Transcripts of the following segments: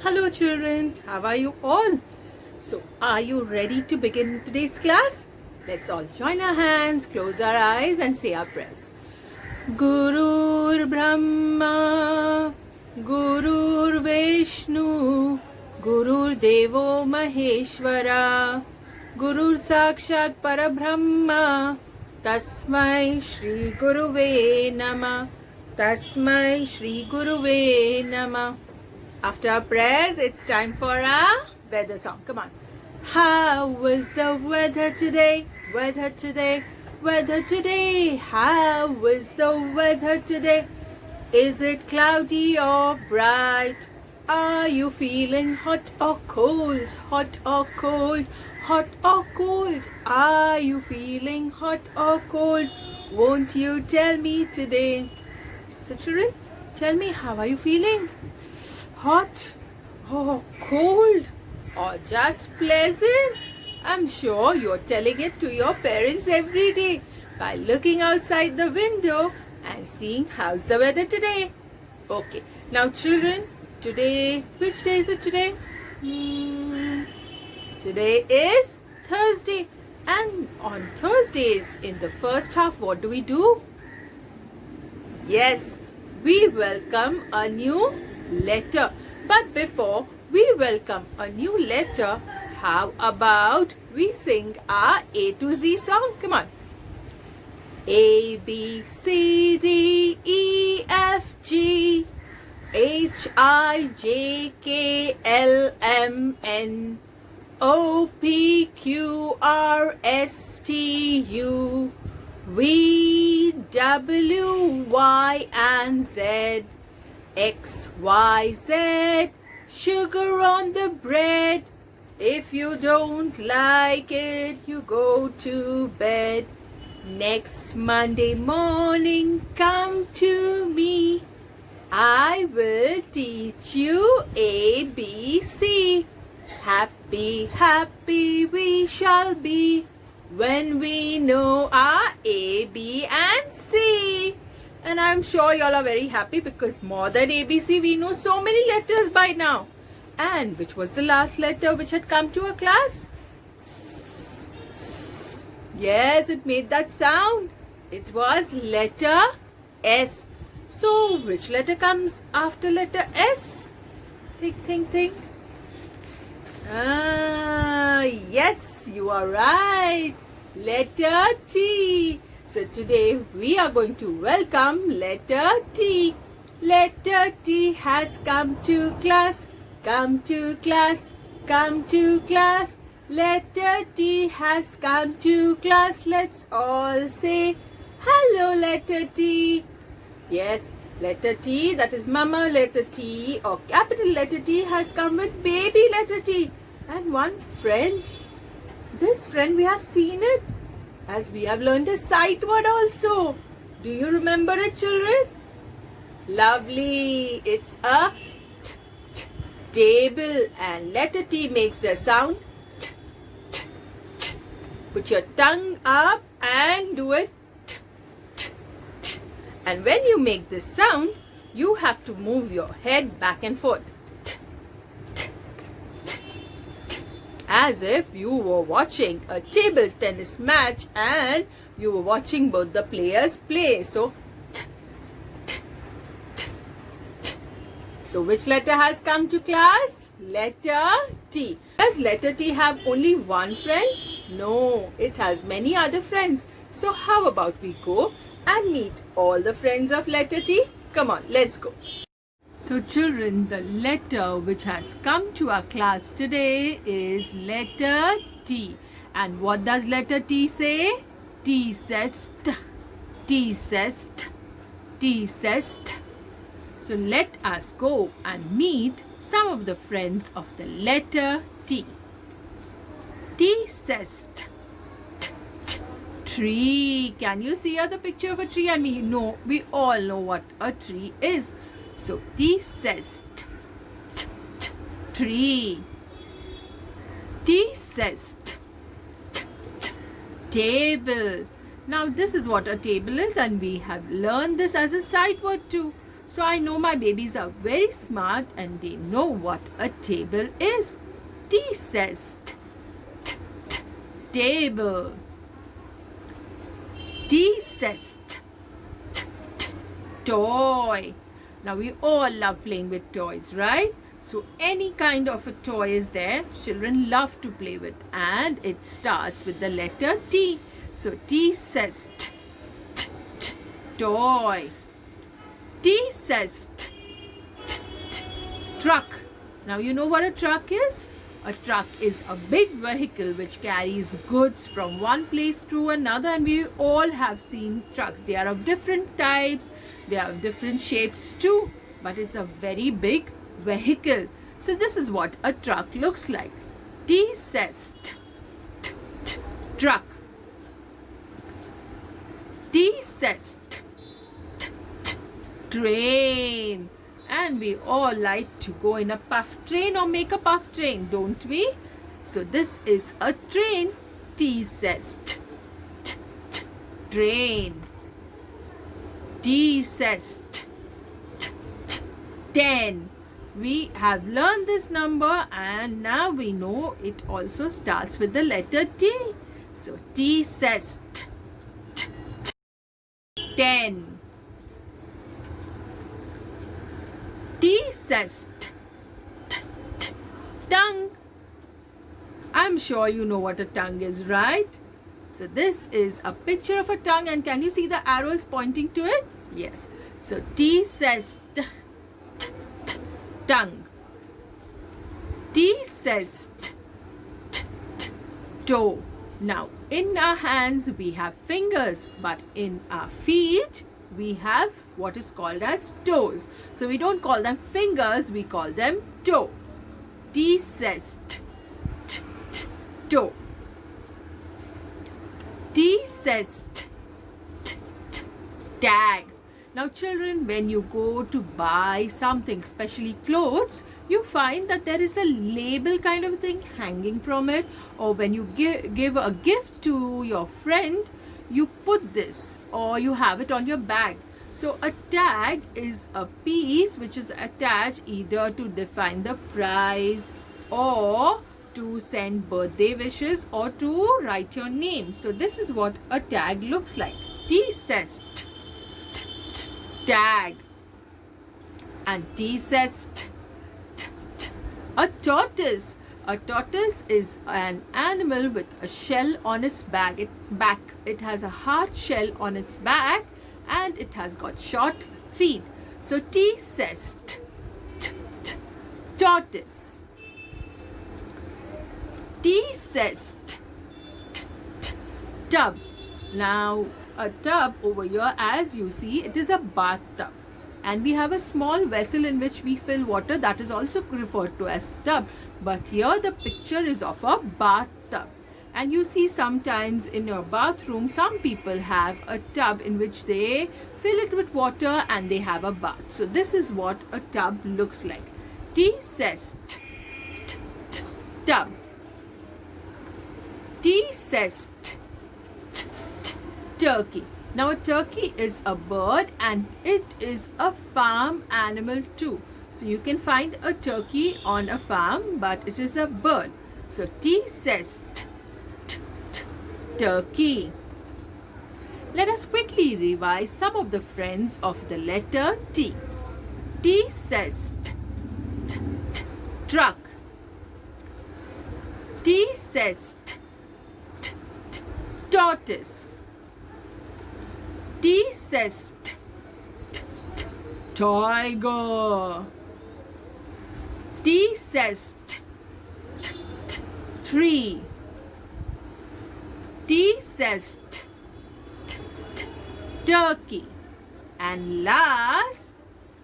Hello children, how are you all? So are you ready to begin today's class? Let's all join our hands, close our eyes and say our prayers. Gurur Brahma, Gurur Vishnu, Gurur Devo Maheshwara, Gurur Sakshat Parabrahma, Tasmai Shri Guruve Namah, Tasmai Shri Guruve Namah. After our prayers, it's time for our weather song. Come on. How was the weather today? Weather today, weather today. How was the weather today? Is it cloudy or bright? Are you feeling hot or cold? Hot or cold? Hot or cold? Are you feeling hot or cold? Won't you tell me today? So children, tell me, how are you feeling? Hot or cold or just pleasant? I'm sure you're telling it to your parents every day by looking outside the window and seeing how's the weather today. Okay, now children, today, which day is it today? Today is Thursday, and on Thursdays in the first half, what do? Yes, we welcome a new letter. But before we welcome a new letter, how about we sing our A to Z song? Come on. A, B, C, D, E, F, G, H, I, J, K, L, M, N, O, P, Q, R, S, T, U, V, W, Y, and Z. X, Y, Z, sugar on the bread. If you don't like it, you go to bed. Next Monday morning, come to me. I will teach you A, B, C. Happy, happy we shall be when we know our A, B and C. And I'm sure y'all are very happy because more than ABC, we know so many letters by now. And which was the last letter which had come to our class? S, S. Yes, it made that sound. It was letter S. So, which letter comes after letter S? Think. Yes, you are right. Letter T. So today we are going to welcome letter T. Letter T has come to class. Come to class. Come to class. Letter T has come to class. Let's all say hello, letter T. Yes, letter T, that is Mama letter T, or capital letter T, has come with baby letter T. And one friend. This friend, we have seen it, as we have learned a sight word also. Do you remember it, children? Lovely. It's a table, and letter T makes the sound t. Put your tongue up and do it t. And when you make this sound, you have to move your head back and forth as if you were watching a table tennis match and you were watching both the players play. So which letter has come to class? Letter T. Does letter T have only one friend? No, it has many other friends. So how about we go and meet all the friends of letter T? Come on, let's go. So children, the letter which has come to our class today is letter T. And what does letter T say? T says T. T says T. T says T. So let us go and meet some of the friends of the letter T. T says T. Tree. Can you see the picture of a tree? And we all know what a tree is. So T says T. Tree. T says T. Table. Now this is what a table is, and we have learned this as a sight word too. So I know my babies are very smart and they know what a table is. T says table. T says toy. Now we all love playing with toys, right? So any kind of a toy is there, children love to play with, and it starts with the letter T. So T says toy. T says truck. Now you know what a truck is? A truck is a big vehicle which carries goods from one place to another, and we all have seen trucks. They are of different types, they are of different shapes too, but it's a very big vehicle. So this is what a truck looks like. T says truck. T says train. And we all like to go in a puff train or make a puff train, don't we? So this is a train. T says train. T says 10. We have learned this number and now we know it also starts with the letter T. So T says 10. T says tongue. I'm sure you know what a tongue is, right? So this is a picture of a tongue, and can you see the arrows pointing to it? Yes. So T says tongue. T says toe. Now in our hands we have fingers, but in our feet we have what is called as toes. So we don't call them fingers, we call them toe. T says toe. T says tag. Now children, when you go to buy something, especially clothes, you find that there is a label kind of thing hanging from it, or when you give a gift to your friend, you put this or you have it on your bag. So a tag is a piece which is attached either to define the price or to send birthday wishes or to write your name. So this is what a tag looks like. T says tag, and T says a tortoise. A tortoise is an animal with a shell on its back. It has a hard shell on its back and it has got short feet. So T says tortoise. T says tub. Now a tub over here, as you see, it is a bathtub, and we have a small vessel in which we fill water, that is also referred to as tub. But here the picture is of a bathtub, and you see sometimes in your bathroom some people have a tub in which they fill it with water and they have a bath. So this is what a tub looks like. T says tub. T says turkey. Now a turkey is a bird and it is a farm animal too. So you can find a turkey on a farm, but it is a bird. So T says turkey. Let us quickly revise some of the friends of the letter T. T says truck. T says tortoise. T says tiger. T says tree. T says turkey. And last,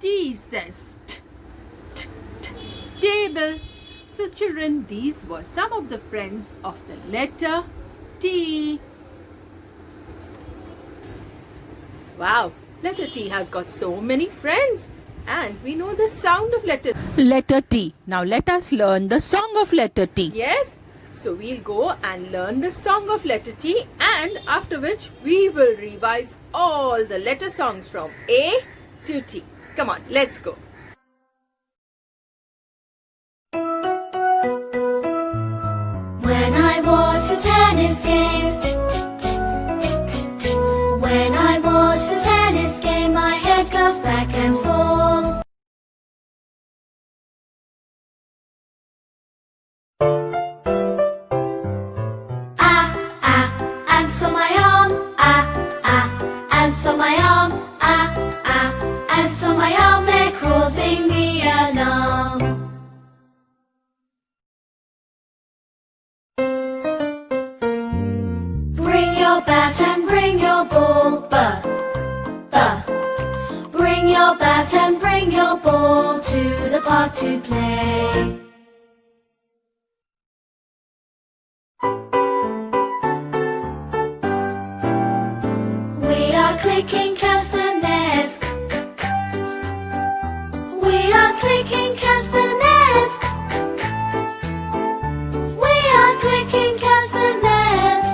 T says table. So children, these were some of the friends of the letter T. Wow, letter T has got so many friends, and we know the sound of letter T. Now let us learn the song of letter T. Yes, so we'll go and learn the song of letter T, and after which we will revise all the letter songs from A to T. Come on, let's go. When I watch a tennis game, when I watch the tennis game, my head goes back and forth. Ah, ah, and so my arm, ah, ah, and so my arm, ah, ah, and so my arm, they're causing me alarm. Bring your bat and bring your ball, buh, buh. Bring your bat and bring your ball to the park to play. We are clicking castanets. We are clicking castanets. We are clicking castanets.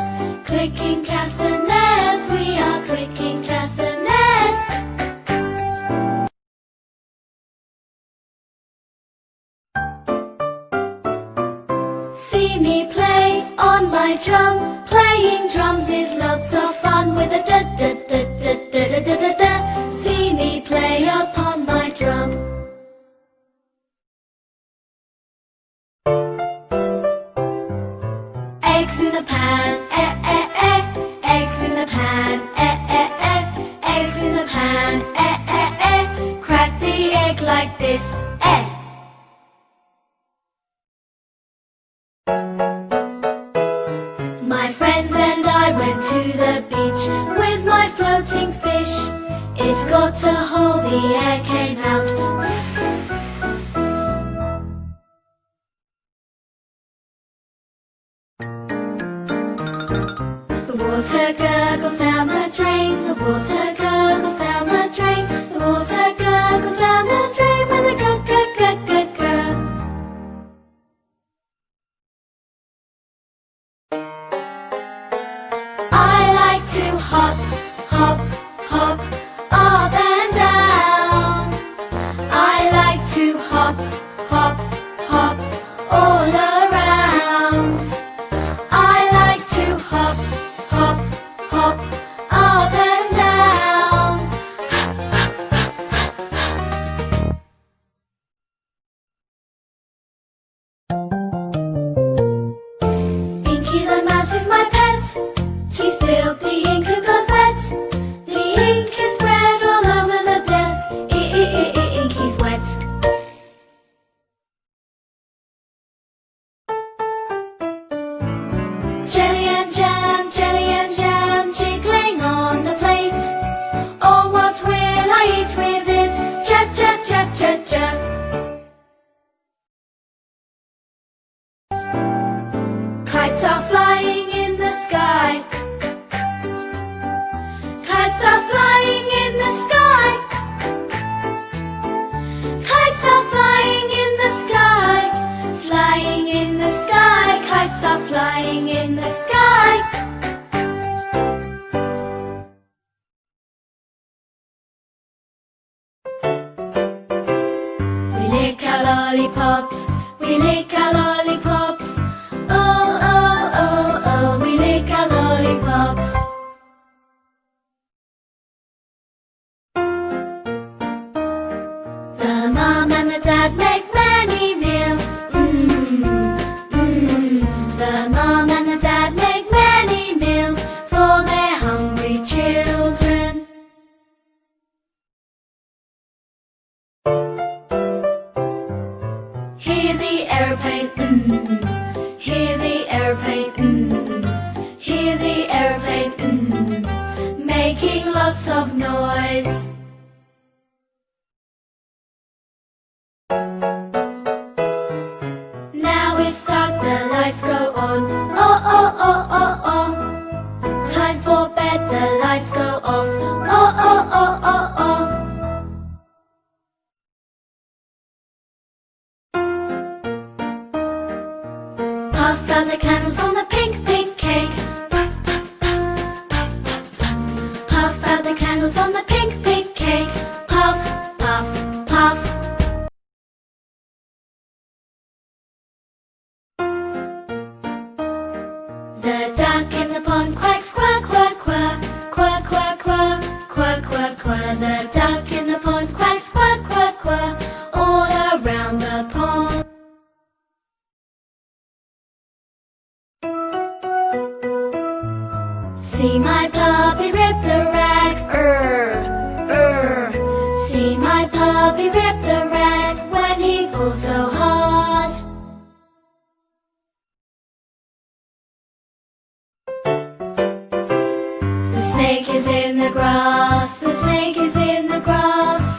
Clicking castanets. We are clicking castanets. See me play on my drum. Playing drums is lots of fun with a da da da da da da da da da. See me play upon my drum. Eggs in the pan, eh eh eh. Eggs in the pan, eh eh eh. Eggs in the pan, eh eh eh. Crack the egg like this, eh. My friends and I went to the beach with my floating fish. It got a hole, the air came out. The water gurgles down the drain. The water gurgles down the drain. The water gurgles down the drain with a gurg gurg gurg gurg gurg. I like to hop, hop, hop, up and down. I like to hop, hop, hop, all around. I like to hop, hop, hop, up and down. Inky the mouse is my pet. She spilled the ink and got wet. The ink is spread all over the desk. Inky's wet. Jelly and jam, jiggling on the plate. Oh, what will I eat with it? Jab, jab, jab, jab, jab. Kites are flying in the sky. Kites are flying in the sky. Kites are flying in the sky. Flying in the sky. Kites are flying in the sky. We lick our lollipops. We lick our lollipops. Oh, oh, oh, oh, we lick our lollipops. The mom and the dad make many meals. The mom and the dad make many meals for their hungry children. Hear the airplane, hear the airplane, hear the airplane, making lots of noise. Now it's dark, the lights go on. Oh, oh, oh, oh, oh. Time for bed, the lights go off. Oh, oh, oh, oh, oh. Puff out the candles on the pink, pink cake. Puff, puff, puff, puff, puff, puff. Puff out the candles on the pink, pink cake. Puff, puff, the duck in the pond quacks, quack, quack, quack, all around the pond. See my puppy rip the rag, See my puppy rip the rag when he pulls so hard. The snake is in the grass, the snake is in the grass.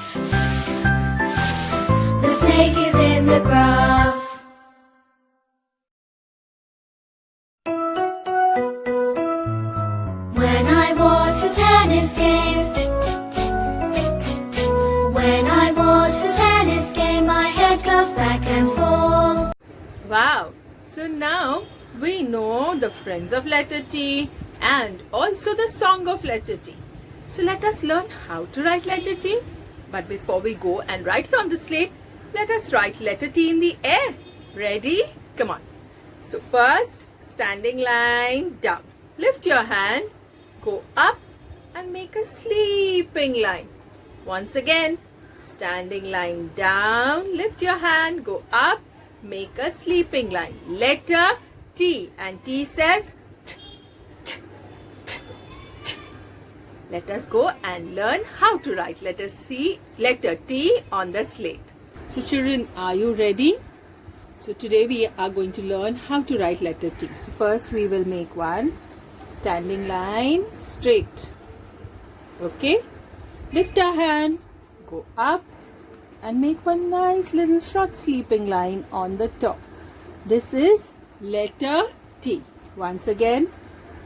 The snake is in the grass. When I watch the tennis game, when I watch the tennis game, my head goes back and forth. Wow! So now we know the friends of letter T and also the song of letter T. So let us learn how to write letter T. But before we go and write it on the slate, let us write letter T in the air. Ready? Come on. So first, standing line down. Lift your hand, go up and make a sleeping line. Once again, standing line down, lift your hand, go up, make a sleeping line. Letter T, and T says t, t, t, t. Let us go and learn how to write letter T on the slate. So children, are you ready? So today we are going to learn how to write letter T. So first we will make one standing line straight. Okay, lift our hand, go up and make one nice little short sleeping line on the top. This is letter T. Once again,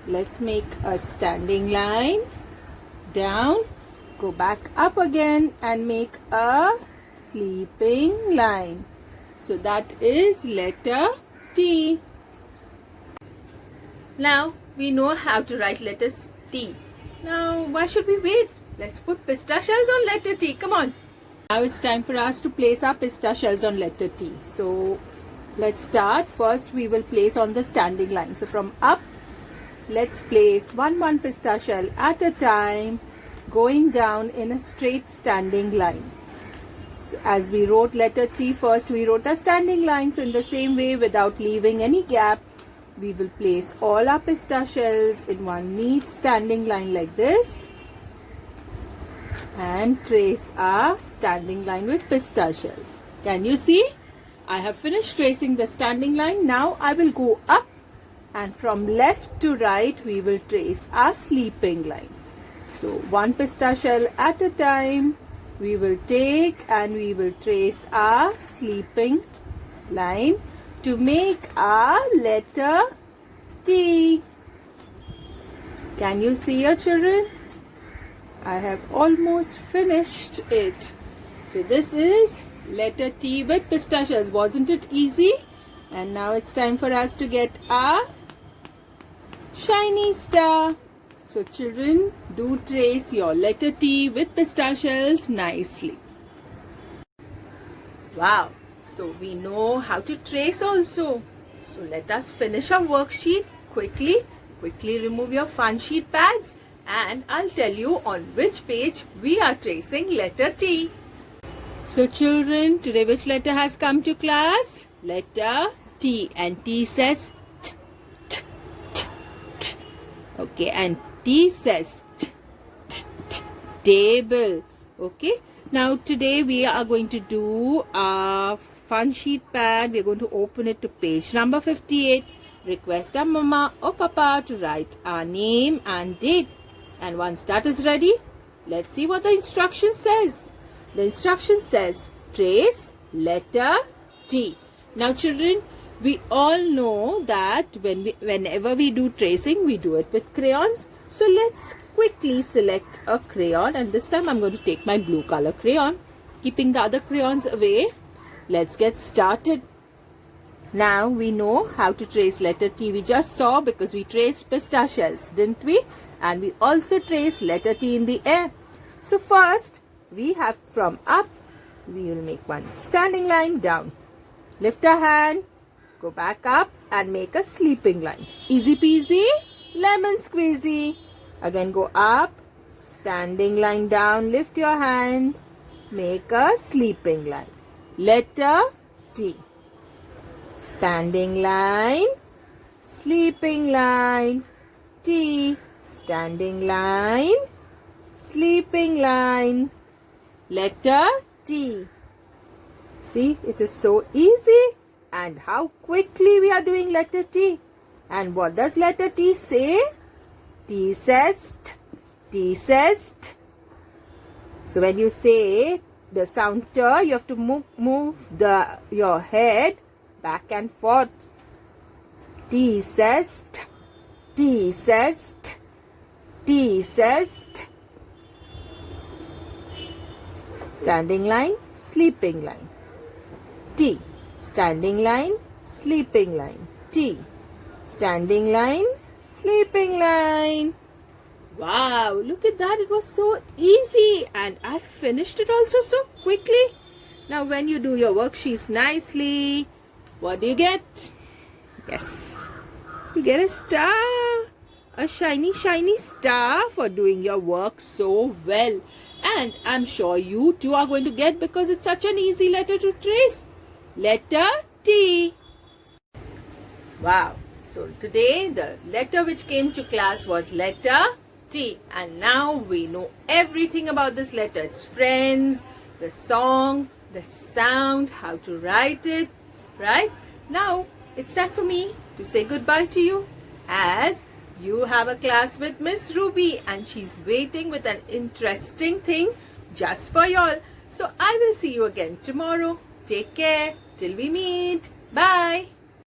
let's make a standing line down, go back up again and make a sleeping line. So that is letter T. Now we know how to write letters T. Now why should we wait? Let's put pista shells on letter T. Come on. Now it's time for us to place our pista shells on letter T. So let's start. First we will place on the standing line. So from up, let's place one pista shell at a time, going down in a straight standing line. So as we wrote letter T, first we wrote a standing line. So in the same way, without leaving any gap, we will place all our pista shells in one neat standing line like this and trace our standing line with pista shells. Can you see? I have finished tracing the standing line. Now I will go up and from left to right we will trace our sleeping line. So one pista shell at a time we will take and we will trace our sleeping line to make our letter T. Can you see your children? I have almost finished it. So this is letter T with pista shells. Wasn't it easy? And now it's time for us to get our shiny star. So children, do trace your letter T with pista shells nicely. Wow! So we know how to trace also. So let us finish our worksheet quickly. Quickly remove your fun sheet pads and I'll tell you on which page we are tracing letter T. So children, today which letter has come to class? Letter T, and T says t, t, t, t. Okay, and T says t, t, t, table. Okay, now today we are going to do our fun sheet pad. We are going to open it to page number 58. Request our mama or papa to write our name and date. And once that is ready, let's see what the instruction says. The instruction says trace letter T. Now children, we all know that whenever we do tracing, we do it with crayons. So let's quickly select a crayon, and this time I'm going to take my blue color crayon, keeping the other crayons away. Let's get started. Now we know how to trace letter T. We just saw because we traced pista shells, didn't we? And we also traced letter T in the air. So first we have from up, we will make one standing line down. Lift our hand, go back up and make a sleeping line. Easy peasy, lemon squeezy. Again go up, Standing line down, lift your hand. Make a sleeping line. Letter T. Standing line, sleeping line. T. Standing line, sleeping line. Letter T. See, it is so easy. And how quickly we are doing letter T. And what does letter T say? T says T. T says T. So when you say the sound T, you have to move your head back and forth. T says T. T says T. T says T. Standing line, sleeping line. T. Standing line, sleeping line. T. Standing line, sleeping line. Wow, look at that. It was so easy. And I finished it also so quickly. Now when you do your worksheets nicely, what do you get? Yes, you get a star. A shiny, shiny star for doing your work so well. And I'm sure you too are going to get, because it's such an easy letter to trace. Letter T. Wow. So today the letter which came to class was letter T. And now we know everything about this letter. Its friends, the song, the sound, how to write it. Right? Now it's time for me to say goodbye to you, as you have a class with Miss Ruby and she's waiting with an interesting thing just for y'all. So I will see you again tomorrow. Take care till we meet. Bye.